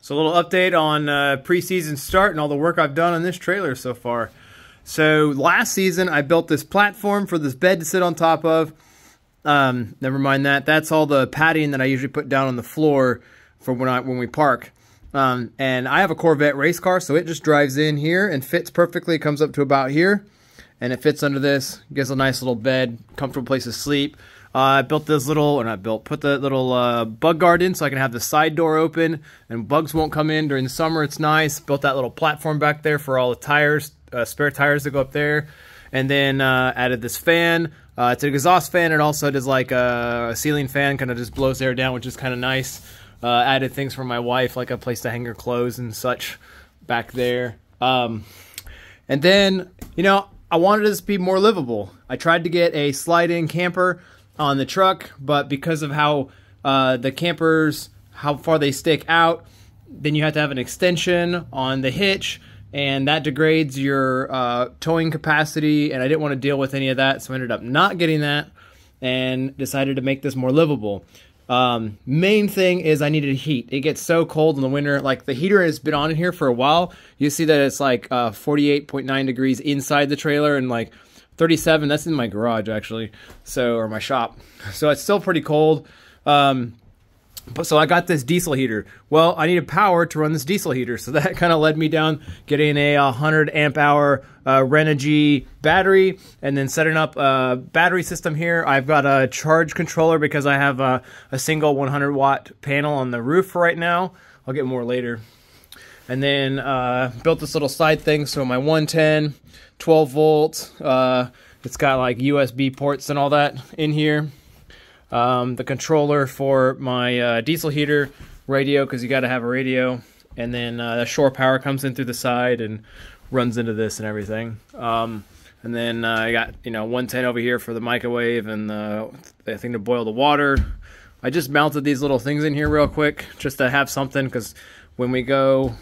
So a little update on preseason start and all the work I've done on this trailer so far. So last season I built this platform for this bed to sit on top of. Never mind that. That's all the padding that I usually put down on the floor for when we park. And I have a Corvette race car, so it just drives in here and fits perfectly. It comes up to about here, and it fits under this. Gives a nice little bed, comfortable place to sleep. I built this little, or not built, put the little bug guard in so I can have the side door open and bugs won't come in during the summer. It's nice. Built that little platform back there for all the tires, spare tires that go up there. And then added this fan. It's an exhaust fan. It also does like a ceiling fan, kind of just blows air down, which is kind of nice. Added things for my wife, like a place to hang her clothes and such back there. And then, you know, I wanted this to be more livable. I tried to get a slide-in camper on the truck, but because of how the campers, how far they stick out, then you have to have an extension on the hitch, and that degrades your towing capacity, and I didn't want to deal with any of that, so I ended up not getting that and decided to make this more livable. Main thing is I needed heat. It gets so cold in the winter. Like, the heater has been on in here for a while. You see that it's like 48.9 degrees inside the trailer and like 37, that's in my garage actually, so, or my shop. So it's still pretty cold. But so I got this diesel heater. Well, I needed power to run this diesel heater, so that kind of led me down getting a 100 amp hour Renogy battery, and then setting up a battery system here. I've got a charge controller because I have a single 100 watt panel on the roof for right now. I'll get more later. And then built this little side thing, so my 110, 12 volts. It's got like USB ports and all that in here. The controller for my diesel heater, radio, because you got to have a radio, and then the shore power comes in through the side and runs into this and everything. And then I got, you know, 110 over here for the microwave and the thing to boil the water. I just mounted these little things in here real quick just to have something, because when we go,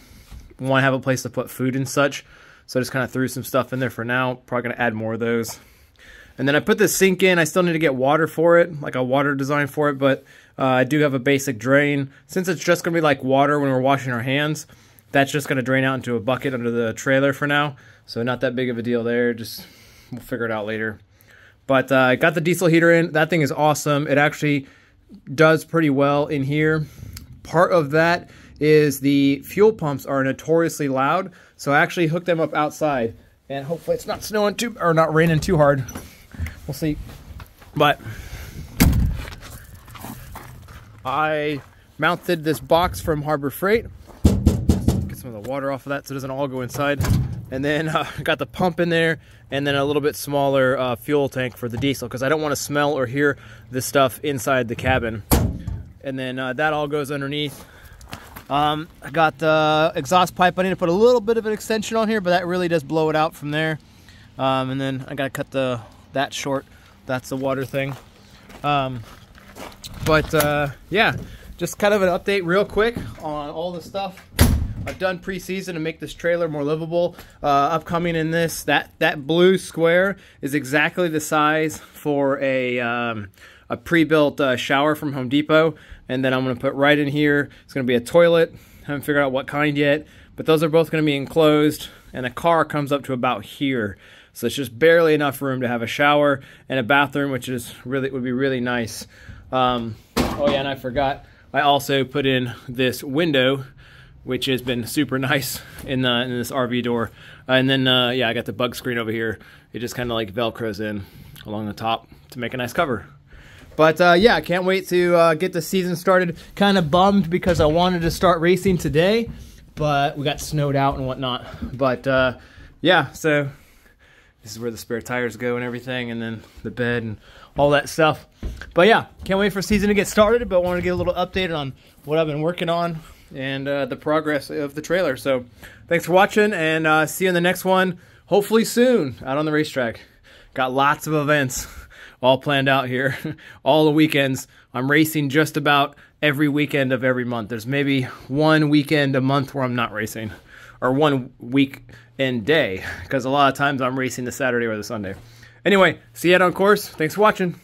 we want to have a place to put food and such. So I just kind of threw some stuff in there for now. Probably going to add more of those. And then I put this sink in. I still need to get water for it, like a water design for it, but I do have a basic drain. Since it's just going to be like water when we're washing our hands, that's just going to drain out into a bucket under the trailer for now. So not that big of a deal there. Just, we'll figure it out later. But I got the diesel heater in. That thing is awesome. It actually does pretty well in here. Part of that is the fuel pumps are notoriously loud, so I actually hooked them up outside. And hopefully it's not snowing too, or not raining too hard. We'll see. But I mounted this box from Harbor Freight. Get some of the water off of that so it doesn't all go inside. And then got the pump in there, and then a little bit smaller fuel tank for the diesel, because I don't want to smell or hear this stuff inside the cabin. And then that all goes underneath. I got the exhaust pipe. I need to put a little bit of an extension on here, but that really does blow it out from there. And then I gotta cut that short. That's the water thing. Yeah, just kind of an update real quick on all the stuff I've done pre-season to make this trailer more livable. Upcoming in this, that blue square is exactly the size for a pre-built shower from Home Depot. And then I'm going to put right in here, it's going to be a toilet. Haven't figured out what kind yet, but those are both going to be enclosed, and the car comes up to about here. So it's just barely enough room to have a shower and a bathroom, which is would be really nice. Oh yeah, and I forgot, I also put in this window, which has been super nice in this RV door. And then yeah, I got the bug screen over here. It just kind of like Velcros in along the top to make a nice cover. But yeah, I can't wait to get the season started. Kind of bummed because I wanted to start racing today, but we got snowed out and whatnot. But yeah, so this is where the spare tires go and everything, and then the bed and all that stuff. But yeah, can't wait for season to get started, but I wanted to get a little update on what I've been working on and the progress of the trailer. So thanks for watching, and see you in the next one, hopefully soon, out on the racetrack. Got lots of events all planned out here. All the weekends. I'm racing just about every weekend of every month. There's maybe one weekend a month where I'm not racing, or one weekend day, because a lot of times I'm racing the Saturday or the Sunday. Anyway, see you out on course. Thanks for watching.